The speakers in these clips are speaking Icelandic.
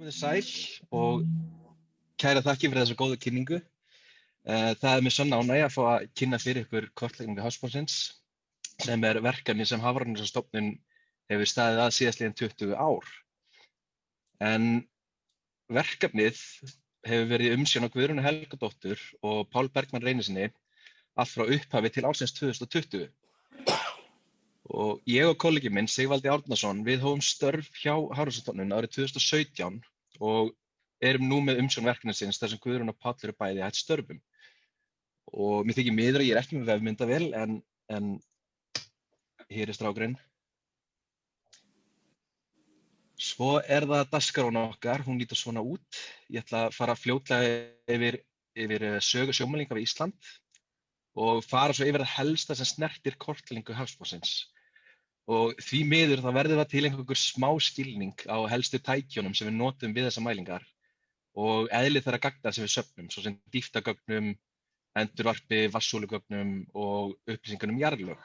Komið þið sæl og kæra þakkir fyrir þessa góðu kynningu. Það mér sönn ánægja að fá að kynna fyrir ykkur kortleggingu hafsbotnsins sem verkefni sem Hafrannsóknastofnun hefur staðið að síðastliðin 20 ár. En verkefnið hefur verið í umsjón á Guðrúnu Helgadóttur og Pál Bergmann Reynisinni allt frá upphafi til ársins 2020. Og ég og kollegi minn, Sigvaldi Árnason, við hófum störf hjá Hafrannsóknastofnun árið 2017 og erum nú með umsjón verkefnisins þar sem Guðrún og Páll eru bæði hætt störfum. Og mér þykir miður að ég ekki með vefmyndavél en hér strákurinn. Svo það dagskráin okkar, hún lítur svona út. Ég ætla að fara fljótlega yfir sögu sjómælinga við Ísland og fara svo yfir það helsta sem snertir kortleggingu hafsbotnsins. Og því miður þá verður það til einhver smá skilning á helstu tækjunum sem við notum við þessar mælingar og eðli þeirra gagna sem við söfnum, svo sem dýftagögnum, endurvarpi, vatnssúlugögnum og upplýsingunum jarðlög.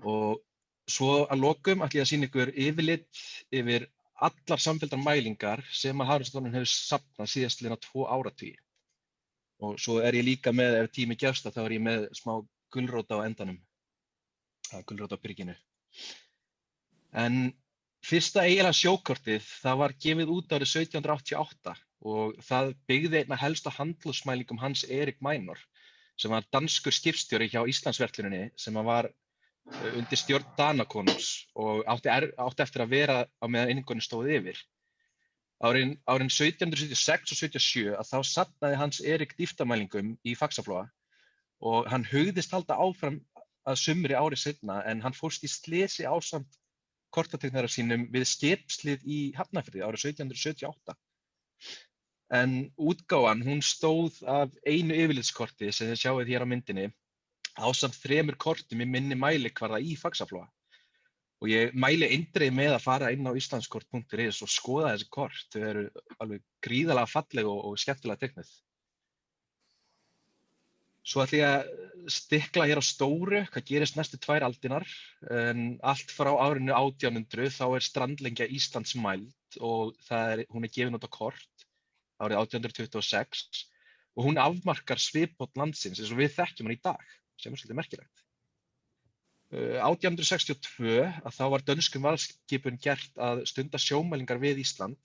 Og svo að lokum ætla ég að sýna ykkur yfirlit yfir allar samfelldar mælingar sem að Hafrannsóknastofnun hefur safnað síðastliðna 2 áratugi. Og svo ég líka með, ef tími gefst, þá ég með smá gulrót á endanum. Gulrót á byrginu. En fyrsta eiginlega sjókortið, það var gefið út árið 1788 og það byggði einna helsta handlóðsmælingum Hans Erik Minor, sem var danskur skipstjóri hjá Íslandsversluninni sem var undir stjórn Danakonungs og átti eftir að vera á meðan inningurinn stóð yfir. Árin 1776 og 77 þá safnaði Hans Erik dýftamælingum í Faxaflóa og hann hugðist halda áfram að sumri ári seinna en hann fórst í slysi ásamt kortateiknara sínum við skipslið í Hafnarfirði árið 1778. En útgáfan, hún stóð af einu yfirlitskorti sem þið sjáið hér á myndinni ásamt 3 kortum í minni mælikvarða í Faxaflóa. Og ég mæli eindregið með að fara inn á islandskort.is og skoða þessi kort. Þau eru alveg gríðarlega falleg og skemmtilega teiknuð. Svo ætla ég að stikla hér á stóru, hvað gerist næstu 2 aldirnar. En allt frá árinu 1800 þá strandlengja Íslands mæld og hún gefin út á kort árið 1826 og hún afmarkar svipmót landsins eins og við þekkjum hann í dag, sem svolítið merkilegt. 1862 þá var dönskum varðskipum gert að stunda sjómælingar við Ísland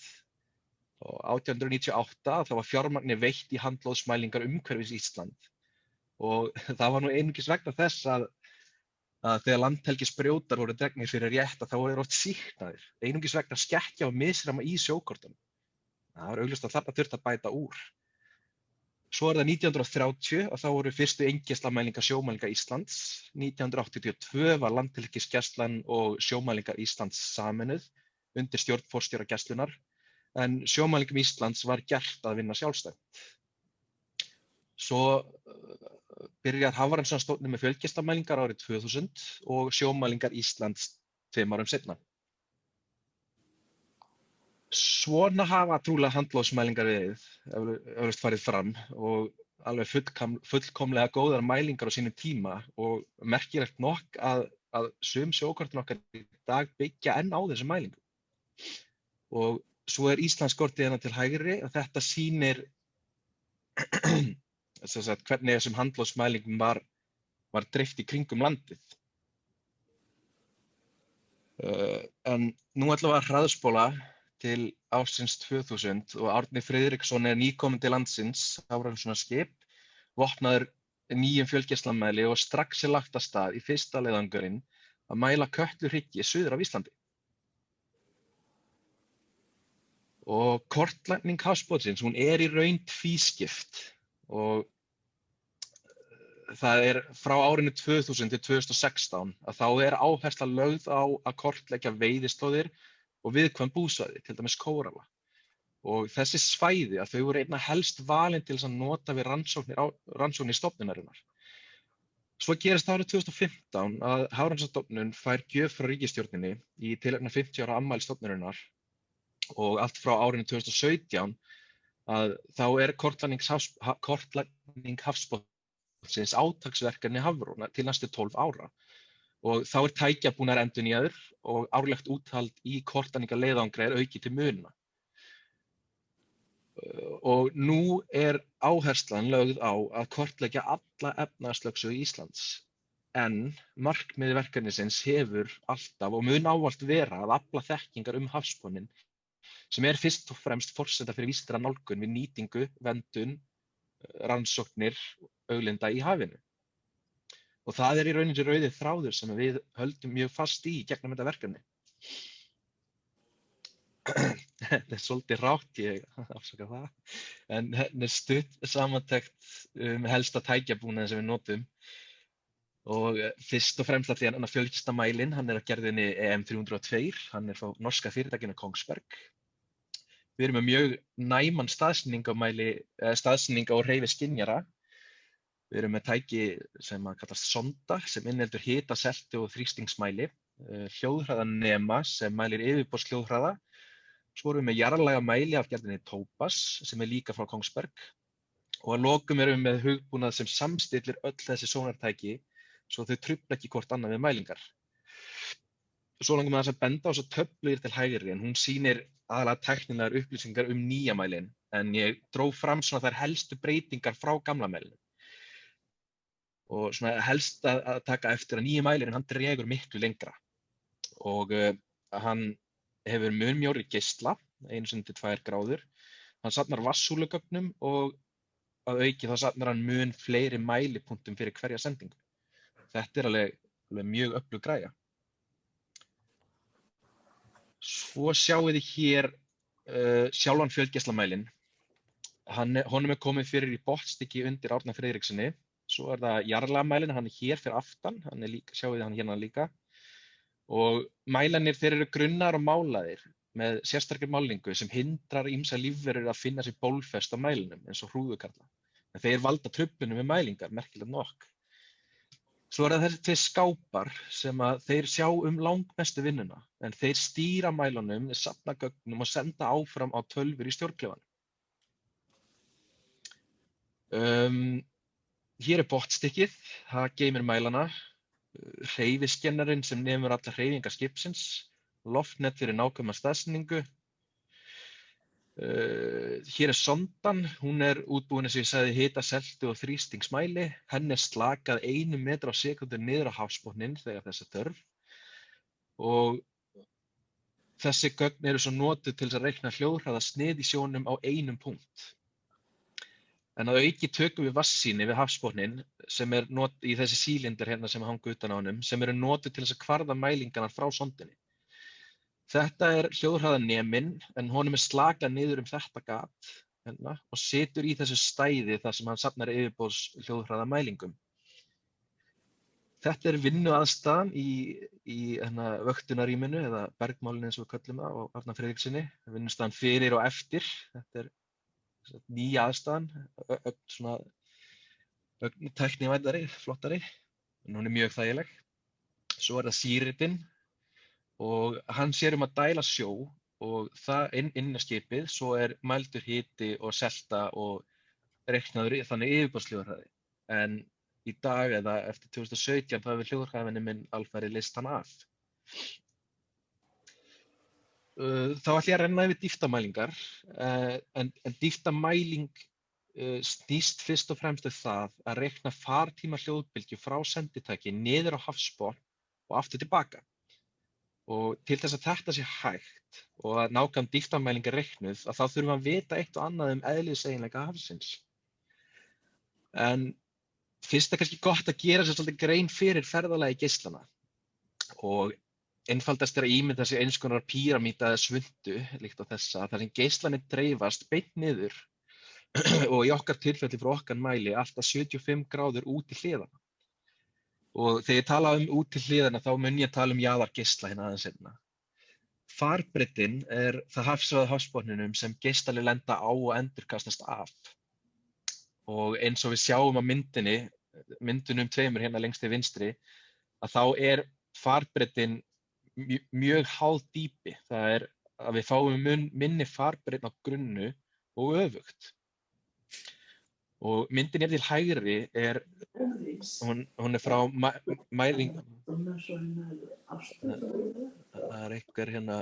og 1898 þá var fjármagni veitt í handlóðsmælingar umhverfis Ísland. Og það var nú einungis vegna þess að þegar landhelgisbrjótar voru dregnir fyrir rétt þá voru þeir oft sýknaðir, einungis vegna skekkja og misræma í sjókortunum. Það var augljóst að þarna þurfti að bæta úr. Svo það 1930 og þá voru fyrstu inngeislammælingar sjómælinga Íslands. 1982 var Landhelgisgæslan og sjómælingar Íslands sameinuð undir stjórn forstjóra Gæslunnar, en sjómælingum Íslands var gert að vinna sjálfstætt. Svo byrjar Hafrannsóknastofnun með fjölgeislamælingar árið 2000 og sjómælingar Íslands 2 árum seinna. Svona hafa trúlega handlóðsmælingar eflaust farið fram og alveg fullkomlega góðar mælingar á sínum tíma og merkilegt nokk að sum sjókortin okkar í dag byggja enn á þessum mælingum. Og svo Íslandskortið hérna til hægri og þetta sýnir hvernig þessum handlóðsmælingum var dreift í kringum landið. En nú ætlum við að hraðspóla til ársins 2000 og Árni Friðriksson nýkominn til landsins, hafrannsóknarskip, vopnaður nýjum fjölgeislamæli og strax lagt af stað í fyrsta leiðangurinn að mæla Kötluhryggi suður af Íslandi. Og kortlagning hafsbotnsins, hún í raun tvískipt og það frá árinu 2000 til 2016 að þá áhersla lögð á að kortleggja veiðislóðir og viðkvæm búsvæði, til dæmis kóralla. Og þessi svæði þau voru einna helst valin til þess að nota við rannsóknir stofnunarinnar. Svo gerist árið 2015 að Hafrannsóknastofnun fær gjöf frá ríkisstjórninni í tilefni 50 ára afmælis stofnunarinnar og allt frá árinu 2017 að þá kortlagning hafsbotnsins átaksverkefni Hafró til næstu 12 ára. Og þá tækjabúnaður endurnýjaður og árlegt úthald í kortlaningaleiðangri aukið til muna. Og nú er áherslan lögð á að kortleggja alla efnahagslögsögu Íslands. En markmið verkefnisins hefur alltaf og mun ávallt vera að afla þekkingar hafsbotninn, sem er fyrst og fremst forsenda fyrir vísindalega nálgun við nýtingu, verndun, rannsóknir auðlinda í hafinu. Og það er í rauninni rauði þráður sem við höldum mjög fast í gegnum þetta verkefni. Þetta er svolítið rátt, ég afsaka það, en hérna er stutt samantekt helsta tækjabúnaðinn sem við notum. Og fyrst og fremst að því að fjölgistamælinn, hann er að gerðinni EM302, hann er frá norska fyrirtækinu Kongsberg. Við erum með mjög næman staðsendinga og hreyfi skynjara. Við erum með tæki sem að kallast sonda, sem inniheldur hita, seltu og þrýstingsmæli, hljóðhraðanema sem mælir yfirborðshljóðhraða. Svo erum við með jarðlaga mæli af gerðinni Topaz, sem er líka frá Kongsberg. Og að lokum erum við með hugbúnað sem samstillir öll þessi sónartæki, svo þau trufla ekki hvort annað við mælingar. Svo langar maður að benda á þessa töflu til hægri, en hún sýnir aðalega tæknilegar upplýsingar nýja mælinn, en ég dró fram svona þær helstu breytingar frá gamla mælinu. Og svona helst að taka eftir að nýji mælirinn, hann dregur miklu lengra. Og hann hefur mun mjórri geisla, 1–2 gráður. Hann safnar vatnssúlugögnum og að auki þá safnar hann mun fleiri mælipunktum fyrir hverja sendingu. Þetta er alveg mjög öflug græja. Svo sjáið þið hér sjálfan fjölgeislamælinn. Honum er komið fyrir í botnstykki undir Árna Friðriksssyni. Svo er það jarðlagamælinn, hann er hér fyrir aftan, sjáið þið hann hérna líka. Og mælanir þeir eru grunnar og málaðir með sérstakri málningu sem hindrar ýmsar lífverur að finna sér bólfest á mælinum, eins og hrúðukarla. En þeir valda truflunum við mælingar, merkilegt nokk. Svo er það þessi 2 skápar sem að þeir sjá langmestu vinnuna, en þeir stýra mælunum, þeir safna gögnum og senda áfram á tölvur í stjórnklefanum. Hér er botnstykkið, það geymir mælana, hreyfiskennarinn sem nemur allar hreyfingar skipsins, loftnet fyrir nákvæma staðsendingu. Hér er sondan, hún er útbúin eins og ég sagði hita, seltu og þrýstingsmæli. Henni er slakað 1 metra á sekúndu niður á hafsbotninn þegar þess er þörf. Og þessi gögn eru svo notuð til þess að reikna hljóðhraða snið í sjónum á 1 punkt. En að auki tökum við vatnssýni við hafsbotninn sem er notuð í þessi sílindir hérna sem hanga utan á honum, sem eru notuð til þess að kvarða mælingarnar frá sondinni. Þetta er hljóðhraðaneminn, en honum er slakað niður þetta gat hérna, og situr í þessu stæði þar sem hann safnar yfirborðshljóðhraðamælingum. Þetta er vinnuaðstaðan í vöktunarrýminu eða bergmálinu eins og við köllum það á Árna Friðrikssyni, vinnustaðan fyrir og eftir. Þetta er nýja aðstaðan, svona tæknivæddari, flottari, en hún er mjög þægileg. Svo er það síritinn og hann sér að dæla sjó og það inn á skipið, svo er mældur hiti og selta og reiknaður þannig yfirborðshljóðhraði. En í dag eða eftir 2017 þá hefur hljóðhraðinni minn alfarið leyst hann af. Þá ætla ég að renna yfir dýptarmælingar, en dýptarmæling snýst fyrst og fremst það að reikna fartíma hljóðbylgju frá senditæki niður á hafsbotn og aftur tilbaka. Og til þess að þetta sé hægt og að nákvæm dýptarmæling er reiknuð, að þá þurfum við að vita eitt og annað eðliseiginleika hafsins. En fyrst er kannski gott að gera sér svolítið grein fyrir ferðalagi geislana. Og einfaldast er að ímynda sér eins konar píramída eða svuntu, líkt á þessa, þar sem geislanir dreifast beint niður og í okkar tilfelli frá okkar mæli alltaf 75 gráður út í hliðana. Og þegar ég tala út til hliðana þá mun ég tala jaðargeisla hérna aðeins einna. Farbreiddin er það hafsvæði á hafsbotninum sem geislarnir lenda á og endurkastast af. Og eins og við sjáum á myndunum 2 hérna lengst til vinstri, að þá er farbreiddin mjög háð dýpi. Það er að við fáum minni farbreidd á grunnu og öfugt. Og myndin til hægri hún er frá mæling. Það er einhver hérna.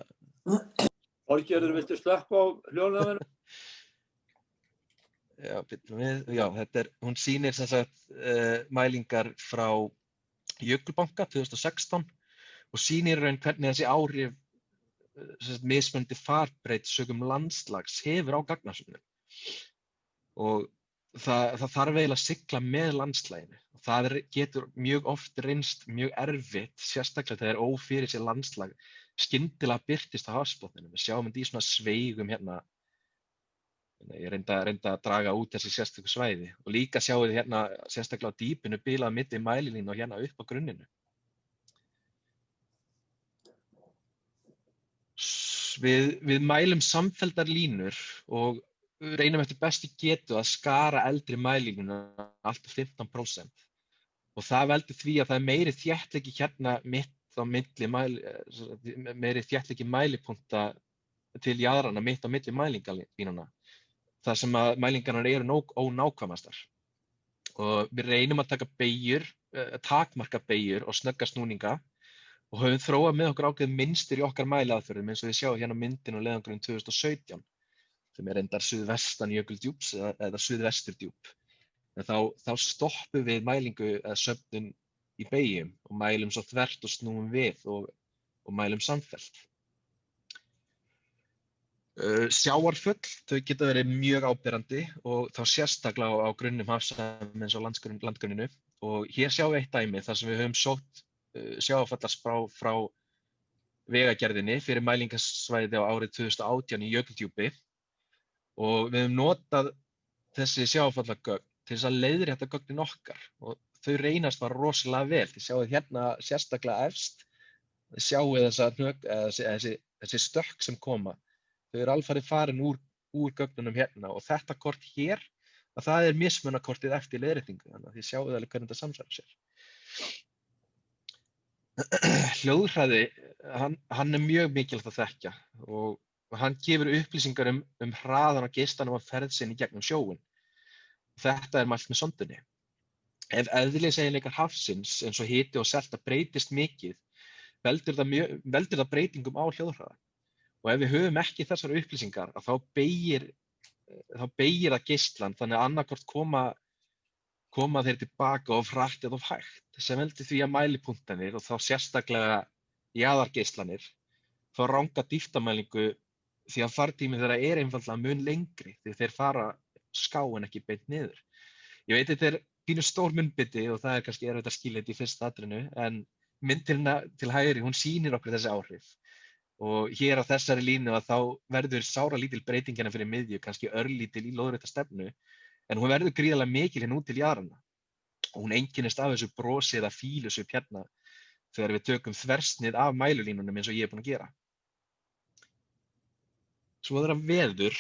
Þorgerður, viltu slökkva á hljóðnaðinu? Já, bíddu við. Já, hún sýnir sem sagt mælingar frá Jökulbanka 2016 og sýnir í raun hvernig þessi áhrif sem sagt, mismunandi farbreyt sögum landslags hefur á gagnasöfnun. Og það þarf eiginlega að sigla með landslaginu. Það getur mjög oft reynst mjög erfitt, sérstaklega þegar ófyrirséð landslag skyndilega birtist á hafsbotninum. Við sjáum þetta í svona sveigum hérna. Ég reyndi að draga út þessi sérstöku svæði og líka sjáum við hérna sérstaklega á dýpinu bilað milli mælilínu og hérna upp á grunninu. Við mælum samfelldar línur og reynum eftir bestu getu að skara eldri mælínuna allt 15%. Og það veldur því að það er meiri þéttleiki hérna mitt á milli meiri þéttleiki mælipunkta til jaðrana mitt á milli mælingalínuna. Það sem að mælingarnar eru ónákvæmastar. Og við reynum að taka beygjur, takmarka beygjur og snögga snúninga og höfum þróað með okkur ákveðið mynstur í okkar mæliaðferðum eins og við sjáum hérna á myndinu og leiðangurinn 2017 sem er reyndar suðvestan jökuldjúps eða suðvesturdjúp. En þá stoppum við mælingu eða söfnun í beygjum og mælum svo þvert og snúum við og mælum samfellt. Sjávarföll, þau geta verið mjög áberandi og þá sérstaklega á grunnum hafsvæðum eins og landgrunninu og hér sjáum við eitt dæmi þar sem við höfum sótt sjávarfallarsprá frá vegagerðinni fyrir mælingasvæði á árið 2018 í Jökuldjúpi og við höfum notað þessi sjávarfallagögn til þess að leiðrétta gögnin okkar og þau reynast bara rosalega vel. Þið sjáið hérna sérstaklega efst, þið sjáið þessi stökk sem koma. Þau eru alfarið farin úr gögnunum hérna og þetta kort hér, að það er mismunakortið eftir leiðréttingu, þannig að þið sjáið alveg hvernig þetta samsvarar sér. Hljóðhraði, hann er mjög mikilvægt að þekkja og hann gefur upplýsingar um hraðan á geislanum á ferð sinni gegnum sjóinn. Þetta er mælt með sondunni. Ef eðliseiginleikar hafsins eins og hiti og selta breytist mikið, veldur það breytingum á hljóðhraða. Og ef við höfum ekki þessar upplýsingar, þá beygir það geislann þannig að annaðhvort koma þeir tilbaka of hratt eða of hægt, sem veldur því að mælipunktarnir og þá sérstaklega jaðargeislanir fá ranga dýptarmælingu því að fartími þeirra er einfaldlega mun lengri því þeir fara ská en ekki beint niður. Ég veit þetta er pínu stór munnbiti og það er kannski erfitt að skilja þetta í fyrsta atriðinu en myndina til hægri, hún sýnir okkur þessi áhrif. Og hér á þessari línu að þá verður sáralítil breytingina fyrir miðju, kannski örlítil í lóðrétta stefnu, en hún verður gríðarlega mikil hérna út til jaðranna. Og hún einkennist af þessu brosi eða fílusvip hérna þegar við tökum þversnið af mælulínunum eins og ég er búinn að gera. Svo er það veður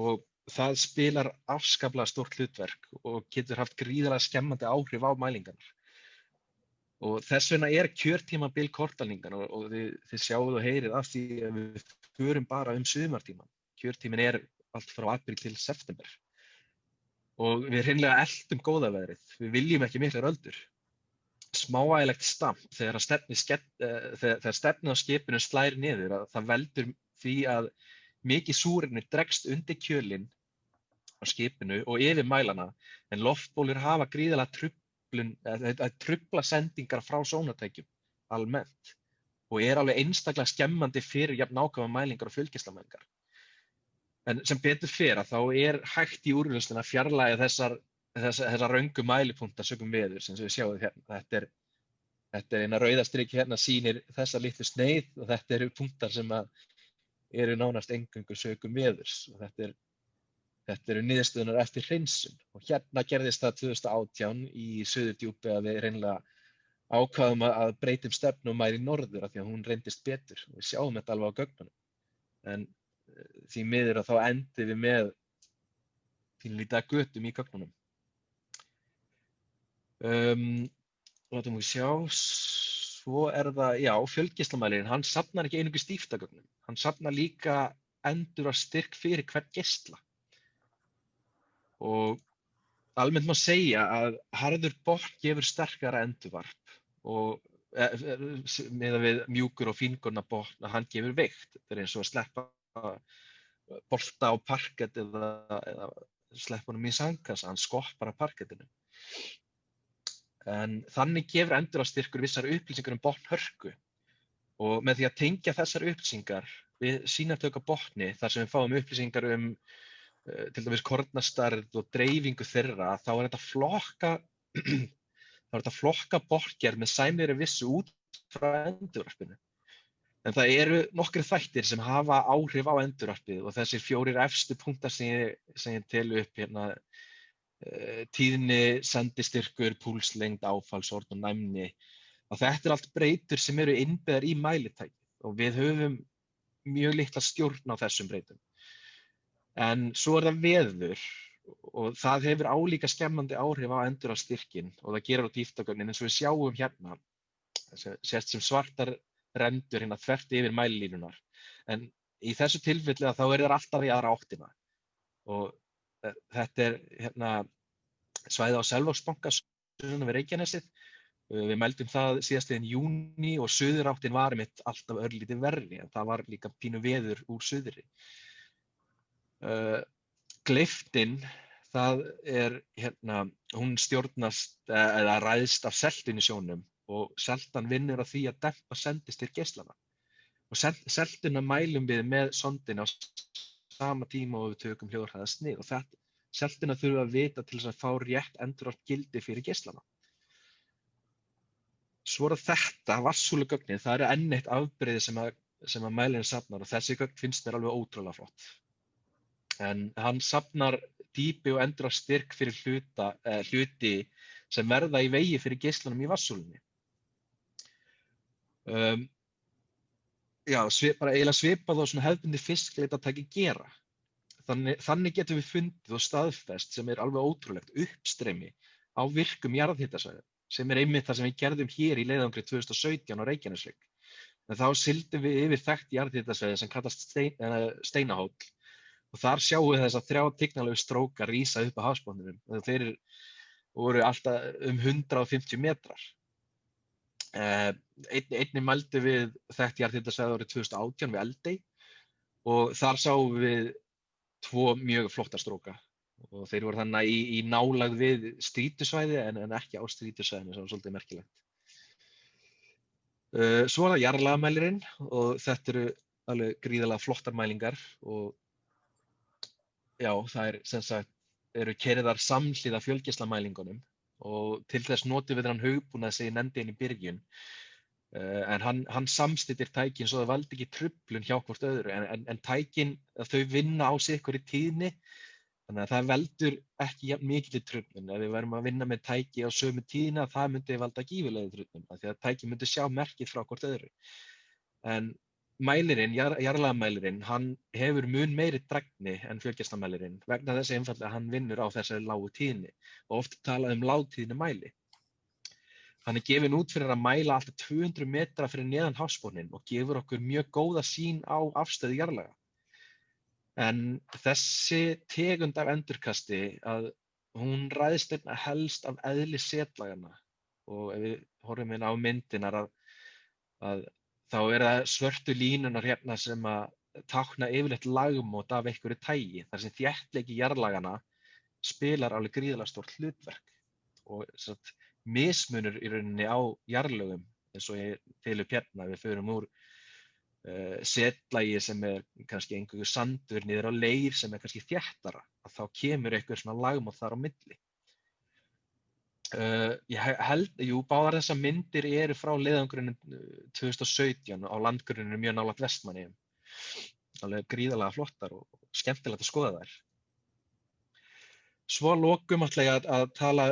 og það spilar afskaplega stórt hlutverk og getur haft gríðarlega skemmandi áhrif á mælingarnar. Og þess vegna er kjörtímabil kortalningar og þið sjáuð og heyrið af því að við förum bara sumartíman. Kjörtíminn er allt frá apríl til september. Og við hreinlega eltum góða veðrið. Við viljum ekki miklar öldur. Smávægilegt stamp þegar stefnið á skipinu slær niður að það veldur því að mikið súrefni dregst undir kjölinn á skipinu og yfir mælana en loftbólur hafa gríðarlega trufla sendingar frá sónartækjum almennt og er alveg einstaklega skemmandi fyrir jafn nákvæmar mælingar og fjölgeislamælingar. En sem betur fer að þá er hægt í úrlausnina að fjarlægja þessar röngu mælipunktar sögum veðurs eins og við sjáum hérna. Þetta er eina rauða strik hérna sýnir þessa litlu sneið og þetta eru punktar sem eru nánast eingöngu sögum veðurs og þetta eru niðurstöðunar eftir hreinsun og hérna gerðist það 2018 í Suðurdjúpi að við reynilega ákváðum að breytum stefnu og mæri norður af því að hún reyndist betur og við sjáum þetta alveg á gögnunum. En því miður að þá endum við með pínlítið að götum í gögnunum. Látum við sjá, svo er það, já, fjölgeislamælirinn, hann safnar ekki einungis dýptargögnum, hann safnar líka endur af styrk fyrir hvern geisla. Og almennt má segja að harður botn gefur sterkara endurvarp og miðað við mjúkur og fíngorna botn að hann gefur veikt. Þetta er eins og að sleppa bolta á parkett eða sleppa honum í sandkassa, hann skoppar af parkettinu. En þannig gefur endurrásstyrkur vissar upplýsingar botn hörku og með því að tengja þessar upplýsingar við sýnartök á botni þar sem við fáum upplýsingar til dæmis kornastærð og dreifingu þeirra, þá er þetta flokka botngerð með sæmilegri vissu út frá endurvarpinu. En það eru nokkrir þættir sem hafa áhrif á endurvarpið og þessir 4 efstu punktar sem ég tel upp hérna, tíðni, sendistyrkur, púlslengd, áfallsorð og næmni. Og þetta allt breytur sem eru innbyggðar í mælitækið og við höfum mjög litla stjórn á þessum breytum. En svo það veður og það hefur álíka skemmandi áhrif á endurvarpsstyrkinn og það gerir á dýftagögnin eins og við sjáum hérna, sést sem svartar rendur hérna þvert yfir mælilínunar. En í þessu tilfelli þá eru þær alltaf í aðra áttina. Og þetta hérna svæði á Selvogsbanka sunnan við Reykjanesið. Við mældum það síðastliðinn júní og suðuráttin var einmitt alltaf örlítið verri, en það var líka pínu veður úr suðri. Gleiftin, það hérna, hún stjórnast eða ræðst af seltun í sjónum og seltan vinnur á því að dempa sendistyrk geislana. Og seltuna mælum við með sondina á sama tíma og við tökum hljóðhraðasnið og seltuna þurfum við að vita til þess að fá rétt endurvarp gildi fyrir geislana. Svo þetta vatnssúlugögnin, það eru enn eitt afbrigði sem að mælirinn safnar og þessi gögn finnst mér alveg ótrúlega flott. En hann safnar dýpi og endurvarpsstyrk fyrir hluti sem verða í vegi fyrir geislanum í vatnssúlunni. Bara eiginlega svipað og svona hefðbundið fiskleitartæki gera. Þannig getum við fundið og staðfest sem alveg ótrúlegt uppstreymi á virkum jarðhitasvæðum, sem einmitt það sem við gerðum hér í leiðangri 2017 á Reykjaneshrygg. En þá sigldum við yfir þekkt jarðhitasvæði sem kallast Steinahóll og þar sjáum við þess að 3 tignarlegu strókar rísa upp á hafsbotninum. Þeir voru alltaf 150 metrar. Einnig mældum við þekkt jarðhitasvæði árið 2018 við Eldey og þar sáum við 2 mjög flottar stróka og þeir voru þannig í nálægð við strýtusvæði en ekki á strýtusvæðinu, sem var svolítið merkilegt. Svo það jarðlagamælirinn og þetta eru alveg gríðarlega flottar mælingar og það sem sagt eru keyrðar samhliða fjölgeislamælingunum og til þess notum við þennan hugbúnað sem ég nefndi inn í byrjun. En hann samstýtir tækin svo það valdi ekki truflun hjá hvort öðru en tækin þau vinna á sikkurri tíðni þannig að það veldur ekki jafn mikilli truflun. Ef við værum að vinna með tæki á sömu tíðina það myndi valda gífurlegri truflun af því að tæki myndi sjá merkið frá hvort öðru. En mælirinn, jarðlagamælirinn, hann hefur mun meiri drægni en fjölgeislamælirinn vegna þess einfaldlega að hann vinnur á þessari lágu tíðni og oft talað lágtíðni mæli. Hann gefinn út fyrir að mæla alltaf 200 metra fyrir neðan hafsbotninn og gefur okkur mjög góða sýn á afstöðu jarðlaga. En þessi tegund af endurkasti að hún ræðst einna helst af eðli setlaganna og ef við horfum inn á myndinar að þá það svörtu línunar hérna sem að tákna yfirleitt lagmót af einhverju tægi, þar sem þéttleiki jarðlaganna spilar alveg gríðarlega stórt hlutverk og mismunur í rauninni á jarðlögum eins og ég tel upp hérna, við förum úr setlagi sem kannski einhverju sandur niður á leir sem kannski þéttara, að þá kemur einhver svona lagmót þar á milli. Ég held, báðar þessar myndir eru frá leiðangrinum 2017 á landgrunninu mjög nálægt Vestmannaeyjum. Alveg gríðarlega flottar og skemmtilegt að skoða þær. Svo að lokum ætla ég að tala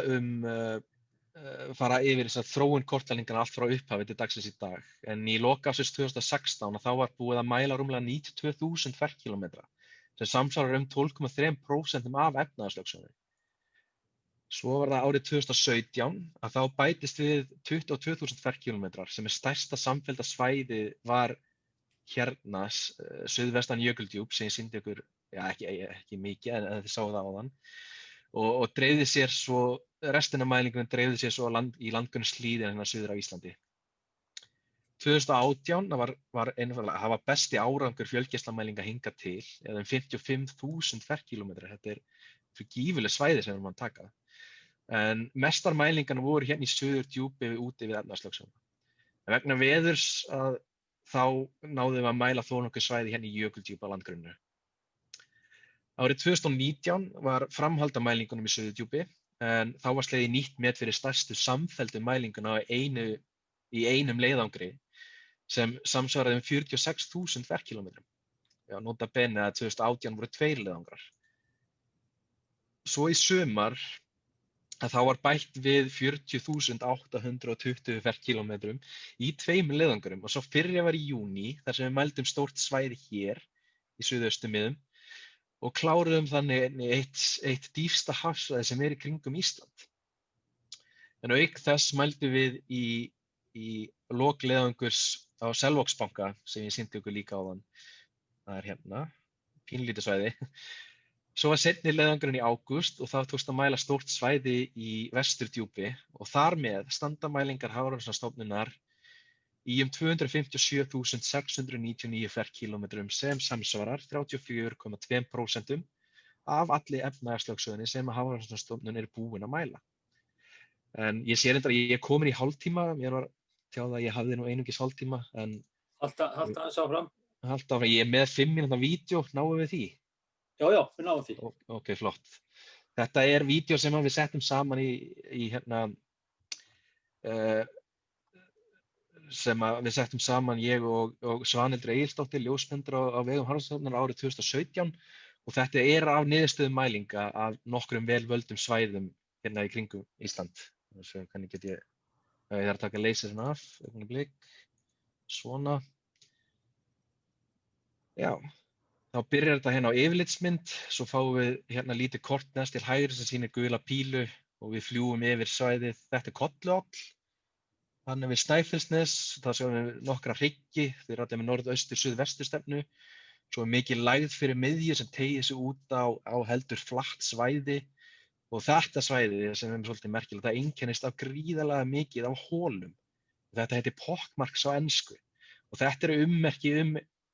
fara yfir þessar þróun kortlagninganna allt frá upphafi til dagsins í dag. En í lok ársins 2016 þá var búið að mæla rúmlega 92.000 ferkílómetra sem samsvarar 12,3% af efnahagslögsögunni. Svo var það árið 2017 að þá bætist við 22.000 ferkílómetrar sem stærsta samfellda svæði var hérna suðvestan Jökuldjúp sem ég sýndi ykkur, ekki mikið en þið sáu það áðan og dreifði sér svo, restina af mælingunum dreifði sér svo í landgrunnshlíðina hérna suður af Íslandi. 2018 var einfaldlega, það var besti árangur fjölgeislamælinga hingað til, eða 55.000 ferkílómetrar, þetta svo gífurleg svæði sem við erum að taka. En mestar mælingarnar voru hérna í Suðurdjúpi úti við efnahagslögsöguna. En vegna veðurs þá náðum við að mæla þó nokkuð svæði hérna í jökuldjúpi á landgrunninu. Árið 2019 var framhald af mælingunum í Suðurdjúpi, en þá var slegið nýtt met fyrir stærstu samfelldu mælinguna í einum leiðangri sem samsvaraði 46.000 ferkílómetrum. Já, nota bene að 2018 voru 2 leiðangrar. Svo í sumar að þá var bætt við 40.820 ferkílómetrum í 2 leiðangrum og svo fyrri var í júní þar sem við mældum stórt svæði hér í suðausturmiðum og kláruðum þannig eitt dýpsta hafsvæði sem í kringum Ísland. En auk þess mældum við í lok leiðangurs á Selvogsbanka sem ég sýndi ykkur líka áðan. Það er hérna, pínlítið svæði. Svo var seinni leiðangurinn í ágúst og þá tókst að mæla stórt svæði í Vesturdjúpi og þar með standa mælingar Hafrannsóknastofnunar í 257.699 ferkílómetrum sem samsvarar 34,2% af allri efnahagslögsögunni sem Hafrannsóknastofnun er búin að mæla. En ég sé reyndar að ég er komin í hálftíma, mér var tjáð að ég hafði nú einungis hálftíma, en Halda aðeins áfram. ég er með 5 mínútna vídeó, náum við því? Já, við náum því. Ok, flott. Þetta er vídeó sem við settum saman við settum saman ég og Svanhildur Egilsdóttir, ljósmyndir á vegum Hafrannsóknastofnunar árið 2017 og þetta er af niðurstöðum mælinga af nokkrum vel völdum svæðum hérna í kringum Ísland. Svo hvernig get ég þarf að taka leysirinn af, augnablik, svona. Já, þá byrjar þetta hérna á yfirlitsmynd, svo fáum við hérna lítið kort neðst til hægri sem sýnir gula pílu og við fljúgum yfir svæðið. Þetta er Kolluáll, þannig við Snæfellsnes, þá sjáum við nokkra hryggi, þeir eru allir með norðaustur-suðvesturstefnu, svo er mikil lægð fyrir miðju sem teygir sig út á heldur flatt svæði og þetta svæði sem er svolítið merkilegt, það einkennist af gríðarlega mikið af holum. Þetta heitir pockmarks á ensku og þetta eru ummerki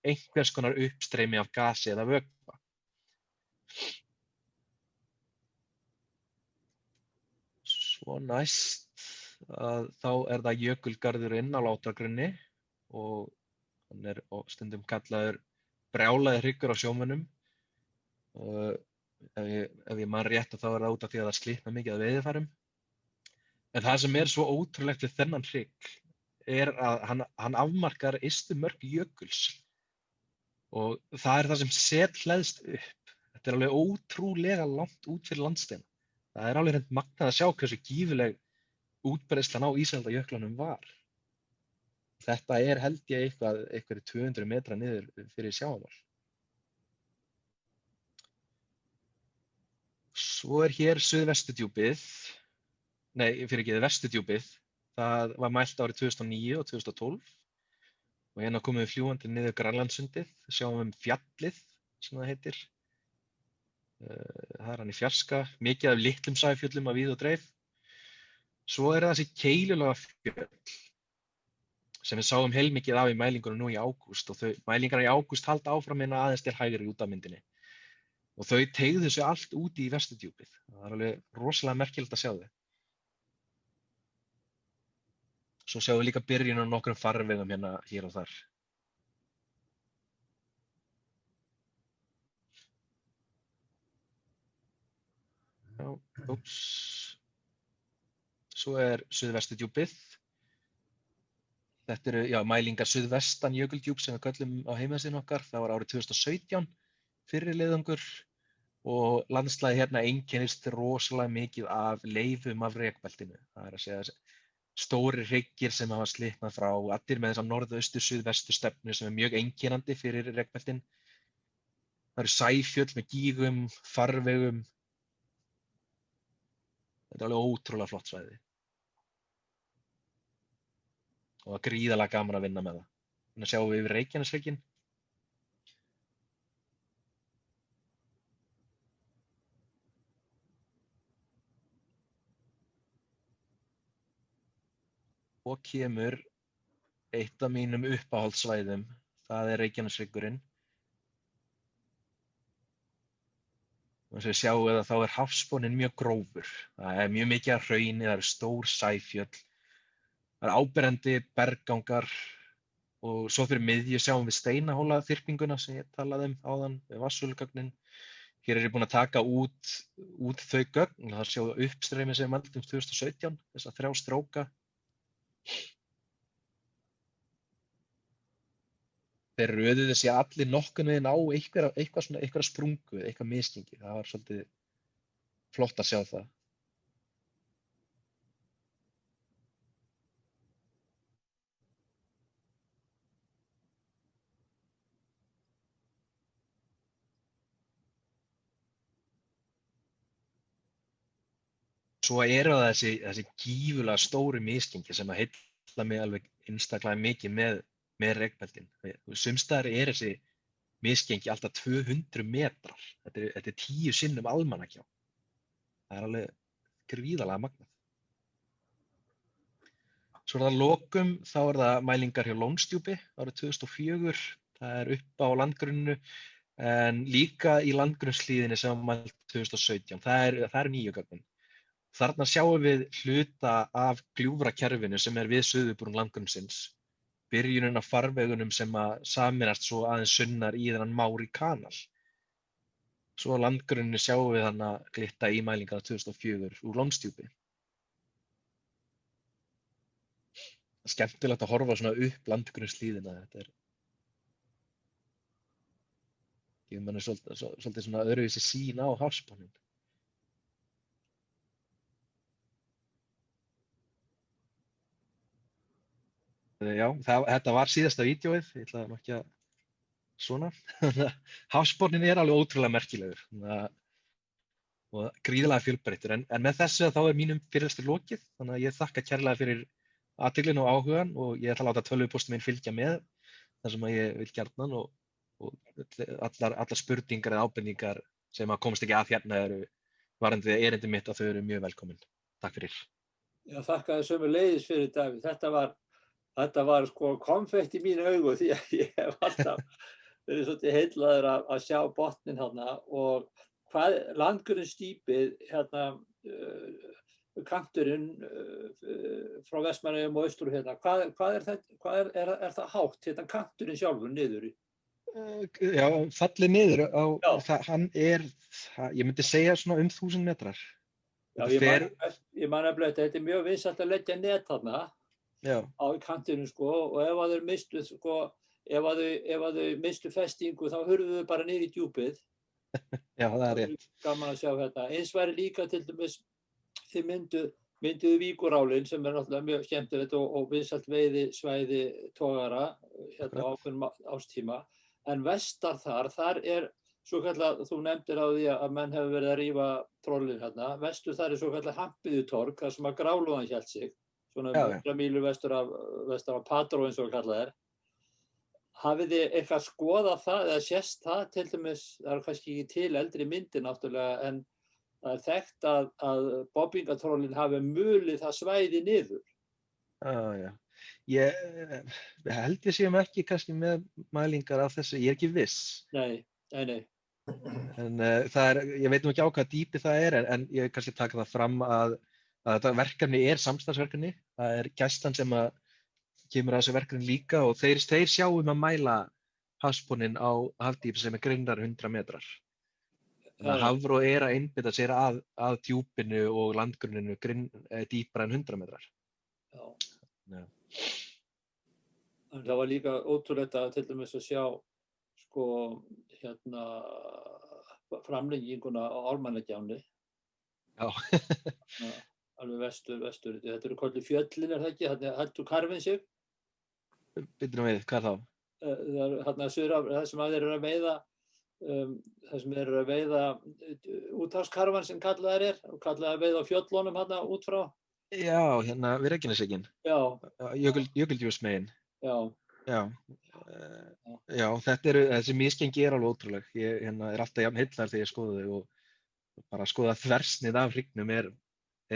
einhvers konar uppstreymi af gasi eða vökva. Svo næst þá er það jökulgarðurinn á Látragrunni og hann er stundum kallaður brjálaði hryggur á sjómönnum. Ef ég man rétt þá er það út af því að það slitnar mikið af veiðarfærum. En það sem er svo ótrúlegt við þennan hrygg er að hann afmarkar ystu mörk jökuls. Og það er það sem hleðst upp. Þetta er alveg ótrúlega langt út fyrir landsteina. Það er alveg hreint magnað að sjá hversu gífurleg útbreiðslan á ísaldarjöklunum var. Þetta er held ég eitthvað 200 metra niður fyrir sjávarmál. Svo er hér Suðvesturdjúpið, Vesturdjúpið. Það var mælt árið 2009 og 2012. Og hérna komum við fljúgandi niður Grænlandssundið, sjáum við fjallið sem það heitir. Það er hann í fjarska, mikið af litlum sæfjöllum af víð og dreif. Svo er það þessi Keilulaga fjöll sem við sáum heilmikið af í mælingunum nú í ágúst og mælingar í ágúst halda áfram hérna aðeins til hægri út af myndinni. Og þau teygðu sig allt út í Vesturdjúpið. Það er alveg rosalega merkilegt að sjá þau. Svo sjáum við líka byrjun á nokkrum farvegum hérna hér og þar. Já, Svo er Suðvesturdjúpið. Þetta eru mælingar suðvestan jökuldjúp sem við köllum á heimasíðunni okkar. Það var árið 2017, fyrri leiðangur og landslagið hérna einkennist rosalega mikið af leifum af rekbeltinu. Það er að segja stóri hryggir sem hafa slitnað frá, allir með þessa norðaustur-suðvestur stefnu sem er mjög einkennandi fyrir rekbeltin. Það eru sæfjöll með gígum, farvegum. Þetta er alveg ótrúlega flott svæði. Og það er gríðarlega gaman að vinna með það. Þannig sjáum við yfir Reykjaneshrygginn. Og kemur eitt af mínum uppáhaldssvæðum, það er Reykjaneshryggurinn. Og sem við sjáum þá hafsbotninn mjög grófur. Það mjög mikið af hrauni, það stór sæfjöll, það áberandi berggangar og svo fyrir miðju sjáum við steinahólaþyrpinguna sem ég talaði áðan við vatnssölugögnin. Hér ég búinn að taka út þau gögn, það sjáum við uppstreymi sem mældum 2017, þessa 3 stróka. Þeir röðuðu þessi allir nokkurn veginn á eitthvað sprungu, eitthvað misgengi. Það var svolítið flott að sjá það. Svo eru það þessi gífurlega stóru misgengi sem að heilla mig alveg einstaklega mikið með rekbeldin. Sums staðar þessi misgengi alltaf 200 metrar. Þetta er 10 sinnum Almannagjá. Það er alveg gríðarlega magnað. Svo það lokum, þá það mælingar hjá Lónsdjúpi árið 2004. Það er upp á landgrunninu, en líka í landgrunnshlíðinni sem var mælt 2017. Það er nýju gögnin. Þarna sjáum við hluta af gljúfrakerfinu sem við suðurbrún landgrunnsins. Byrjunin af farvegunum sem að sameinast svo aðeins sunnar í þennan Mári kanal. Svo á landgrunninu sjáum við þarna glitta í mælingar 2004 úr Lónsdjúpi. Það er skemmtilegt að horfa svona upp landgrunnshlíðina. Þetta gefur manni svolítið svona öðruvísi sýn á hafsbotninn. Já, þetta var síðasta vídeóið, ég ætlaði nú ekki að svona. Hafsbotninn alveg ótrúlega merkilegur og gríðarlega fjölbreyttur, en með þessu þá mínum fyrirlestri lokið, þannig að ég þakka kærlega fyrir athyglin og áhugann og ég ætla að láta tölvupóstinn minn fylgja með þar sem að ég vil gjarnan og allar spurningar eða ábendingar sem að komast ekki að hérna varðandi erindi mitt að þau eru mjög velkomin. Takk fyrir. Já, þakka þér sömuleiðis fyrir, Davíð. Þetta var sko konfekt í mínu augu því að ég hef alltaf verið svolítið heillaður að sjá botninn hérna og hvað landgrunnsdýpið hérna kanturinn frá Vestmannaeyjum og austur hérna, hvað er það hátt, hérna kanturinn sjálfur niður í? Já, fallið niður hann ég myndi segja svona 1000 metrar. Já, ég man að þetta mjög vinsælt að leggja net þarna á kantinum sko og ef að þeir mistu sko, ef að þau mistu festingu þá hurfu þau bara niður í djúpið. Já, það er rétt. Gaman að sjá þetta. Eins væri líka til dæmis þið mynduðu Víkurálinn sem náttúrulega mjög skemmtilegt og vinsælt veiðisvæði togara hérna á ákveðnum ástíma. En vestar þar svokallað, þú nefndir á því að menn hefur verið að rífa trollin hérna. Vestur þar svokallað Hampiðutorg, þar sem að Grálúðan hélt sig. Svona 100 mílur vestur af Patró eins og kallað er. Hafið þið eitthvað skoðað það eða sést það til dæmis, það kannski ekki til eldri myndir náttúrulega, en það er þekkt að bobbingatrollin hafi mulið það svæði niður. Já. Ég held ég séum ekki kannski með mælingar af þessu, ég er ekki viss. Nei. En ég veit nú ekki á hvaða dýpi það er, en ég kannski taka það fram að þetta verkefni samstarfsverkefni. Það Gæslan sem kemur að þessu verkefni líka og þeir sjáum að mæla hafsbotninn á hafdýpi sem greinar 100 metrar. Þannig að Hafró að einbeita sér að djúpinu og landgrunninu dýpra en 100 metrar. Já. En það var líka ótrúlegt að til dæmis að sjá sko hérna framlenginguna á Ármannagjánni. Já. Alveg vestur. Þetta eru kölluð fjöllin, það ekki? Heldur karfin sig? Bíddu við, hvað þá? Þarna það sem þeir eru að veiða það sem þeir eru að veiða úthafskarfan sem kallaðar og kallaðar veiða á fjöllunum hérna út frá. Já, hérna við Reykjaneshryggjinn. Já. Jökuldjúpsmegin. Já, þessi misgengi alveg ótrúleg. Ég er alltaf jafn heillar þegar ég skoða þau og bara skoða þversnið af hryggnum er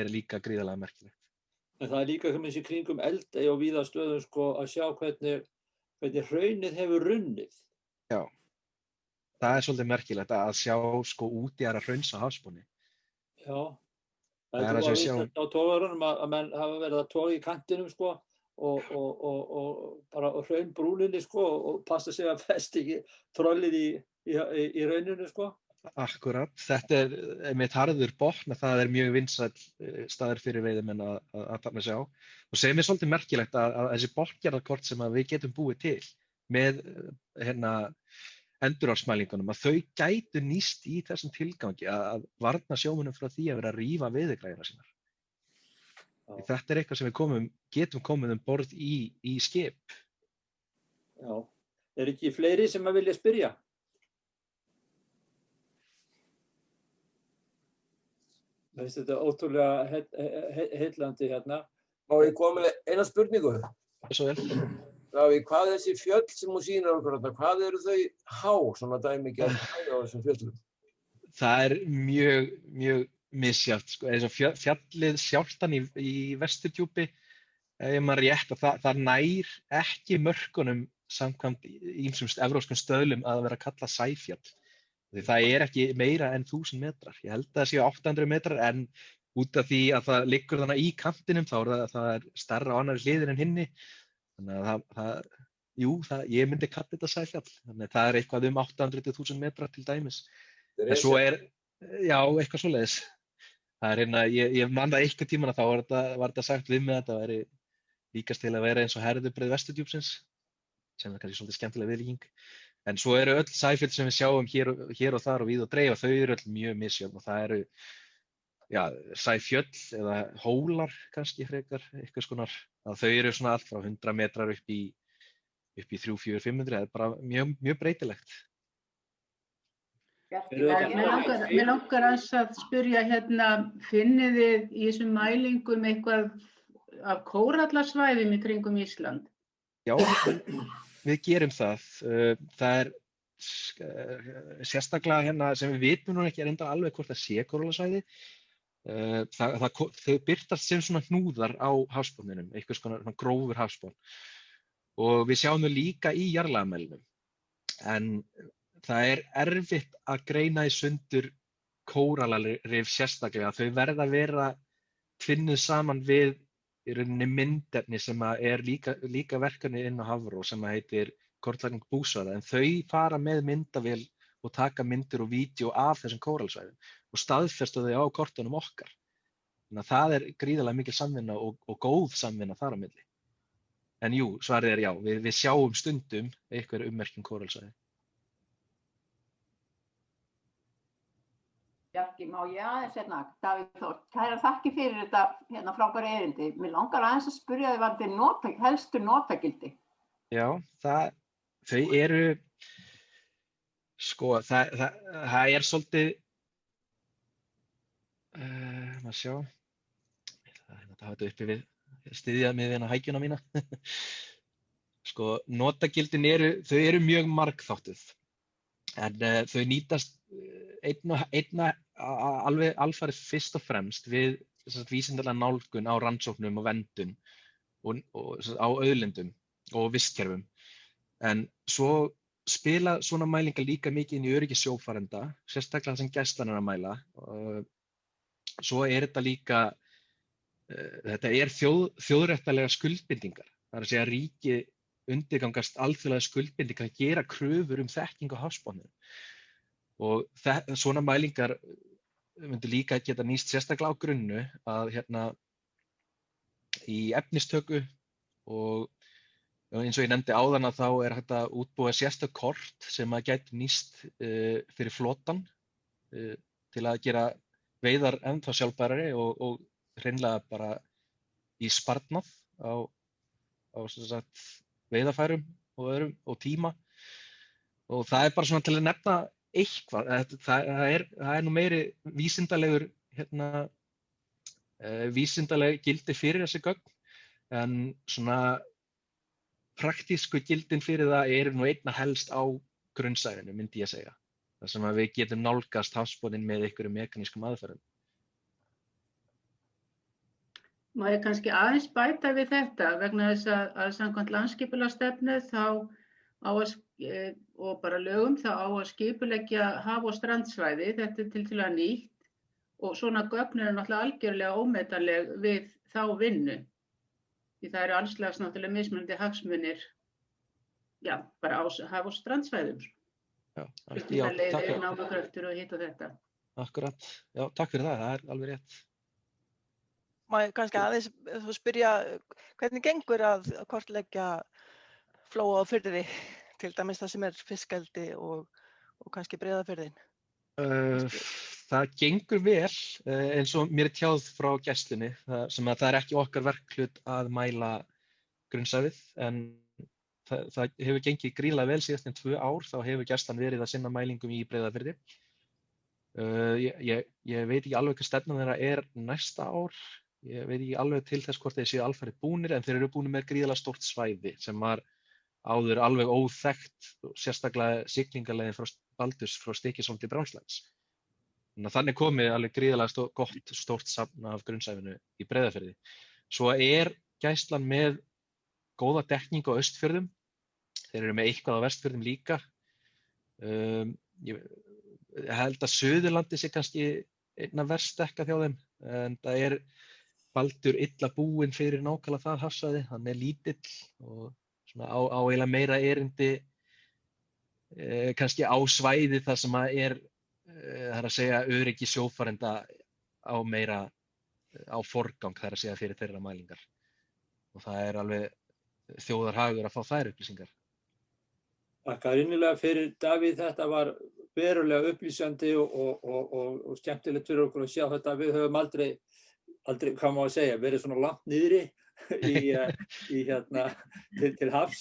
líka gríðarlega merkilegt. En það líka í kringum Eldey og víða stöðum sko að sjá hvernig hraunið hefur runnið. Já. það svolítið merkilegt að sjá sko útjaðra hrauns á hafsbotni. Já, Það þetta það var sem við vist sjáum. á togarunum að menn hafa verið að toga í kantinum sko og bara á hraunbrúninni sko og passa sig að festi ekki trollið í rauninu sko. Akkúrat, þetta einmitt harður botn, það mjög vinsæll staður fyrir veiðimenn að þarna sjá. Og sem svolítið merkilegt að þessi botngerðarkort sem að við getum búið til með endurársmælingunum, að þau gætu nýst í þessum tilgangi að varna sjómönnum frá því að vera að rífa veiðigræðina sínar. Þetta eitthvað sem við getum komið borð í skip. Já, ekki fleiri sem að vilja spyrja? Mér finnst þetta ótrúlega heillandi hérna. Má ég koma með eina spurningu? Svo vel. Davíð, hvað þessi fjöll sem þú sýnir okkur þarna, hvað eru þau há, svona dæmigerð á þessum fjöllum? Það mjög misjafnt, sko. Eins og fjallið sjálftan í Vesturdjúpi, ef maður rétt, að það nær ekki mörkunum samkvæmt ýmsum evrópskum stöðlum að vera kallað sæfjall. Því það ekki meira en 1000 metrar. Ég held að það séu 800 metrar, en út af því að það liggur þarna í kantinum, þá það stærra á annarri hliðin en hinni. Þannig að ég myndi kalla þetta sæfjall. Þannig að það eitthvað 800-1000 metrar til dæmis. En svo já, eitthvað svoleiðis. Það ég man það eitthvað tímann að þá var þetta sagt við mig að þetta væri líkast til að vera eins og herðubreið Vesturdjúpsins, sem kannski svolítið skemmtileg viðlíking. En svo eru öll sæfjöll sem við sjáum hér og þar og víð og dreif, þau eru öll mjög misjöfn og það eru sæfjöll eða hólar kannski frekar, eitthvað skonar. Þau eru svona allt frá 100 metrar upp í 300-400-500, það bara mjög breytilegt. Mér langar að spyrja hérna, finnið þið í þessum mælingum eitthvað af kórallarsvæðum í kringum Ísland? Já, við gerum það. Það sérstaklega hérna sem við vitum nú ekki reyndar alveg hvort það sé kórallarsvæði. Þau birtast sem svona hnúðar á hafsbotninum, eitthvað svona grófur hafsbotn. Og við sjáum þau líka í jarðlagamælinum. En það erfitt að greina í sundur kórallarif sérstaklega. Þau verða að vera tvinnuð saman við í rauninni myndefni sem líka verkefni inn á Hafró sem heitir kortlagning búsvæða, en þau fara með myndavél og taka myndir og vídeo af þessum kóralsvæðum og staðfesta þau á kortunum okkar. Þannig að það gríðarlega mikil samvinna og góð samvinna þar á milli. En jú, svarið já, við sjáum stundum einhver ummerki kóralsvæði. Bjarki, má ég aðeins Davíð Þór, kærar þakkir fyrir þetta frábæra erindi. Mér langar aðeins að spyrja þig varðandi helstu notagildi. Já, þau eru, sko, það svolítið, maður sjá, það hafa þetta uppi við, styðja mig við hækjuna mína. Sko, notagildin þau eru mjög margþáttuð, en þau nýtast alveg alfarið fyrst og fremst við vísindalega nálgun á rannsóknum og verndun og á auðlindum og vistkerfum. En svo spila svona mælingar líka mikið inn í öryggi sjófarenda, sérstaklega sem gæslan að mæla. Svo þetta líka, þetta þjóðréttarlega skuldbindingar. Það að segja að ríki undirgangast alþjóðlega skuldbindingar að gera kröfur þekkingu á hafsbotninum. Og svona mælingar myndu líka geta nýst sérstaklega á grunnu að í efnistöku og eins og ég nefndi áðan að þá hægt að útbúa sérstök kort sem að gæti nýst fyrir flotann til að gera veiðar ennþá sjálfbærari og hreinlega bara í sparnað á veiðarfærum og tíma. Og það bara svona til að nefna eitthvað, það nú meiri vísindaleg gildi fyrir þessi gögn, en svona praktísku gildin fyrir það nú einna helst á grunnsævinu, myndi ég segja. Það sem að við getum nálgast hafsbotninn með einhverjum mekanískum aðferðum. Má ég kannski aðeins bæta við þetta vegna þess að samkvæmt landsskipulagsstefnu þá og bara lögum þá á að skipuleggja haf- og strandsvæði, þetta tiltölulega nýtt og svona gögn eru náttúrulega algjörlega ómetanleg við þá vinnu. Því það eru allslags náttúrulega mismunandi hagsmunir, já, bara á haf- og strandsvæðum. Já, Flutningaleiðir, námugröftur og hitt og þetta. Akkurat. Já, takk fyrir það er alveg rétt. Má ég kannski aðeins spyrja hvernig gengur að kortleggja Flóa og Firði, til dæmis það sem fiskeldi og kannski Breiðafjörðinn? Það gengur vel, eins og mér tjáð frá Gæslunni, sem að það ekki okkar verklut að mæla grunnsævið, en það hefur gengið gríðarlega vel síðastliðin 2 ár, þá hefur Gæslan verið að sinna mælingum í Breiðafirði. Ég veit ekki alveg hvað stefnan þeirra er næsta ár, ég veit ekki alveg til þess hvort þeir séu alfarið búnir, en þeir eru búnir með gríðarlega stórt svæði sem var áður alveg óþekkt, sérstaklega siglingaleiðin frá Baldurs frá Stykkishólmi til Brjánslæks. Þannig komið alveg gríðarlega gott stórt safn af grunnsævinu í Breiðafirði. Svo er Gæslan með góða dekningu á Austfjörðum, þeir eru með eitthvað á Vestfjörðum líka. Ég held að Suðurlandi sé kannski einna verst dekkað hjá þeim, en það er Baldur illa búinn fyrir nákvæmlega það hafsvæði, hann er lítill og svona á eiginlega meira erindi kannski á svæði þar sem það er að segja öryggi sjófarenda á meira á forgang þar að segja fyrir þeirra mælingar. Og það er alveg þjóðarhagur að fá þær upplýsingar. Þakka innilega fyrir Davíð, þetta var verulega upplýsandi og skemmtilegt fyrir okkur að sjá þetta. Við höfum aldrei, hvað má að segja, verið svona langt niðri til hafs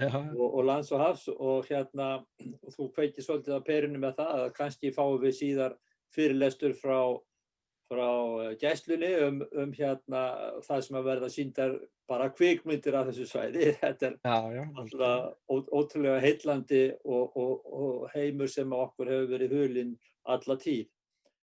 og lands og hafs og þú kveikir svolítið á perunni með það að kannski fáum við síðar fyrirlestur frá Gæslunni það sem að verða sýndar bara kvikmyndir af þessu svæði. Þetta er ótrúlega heillandi og heimur sem okkur hefur verið hulinn alla tíð.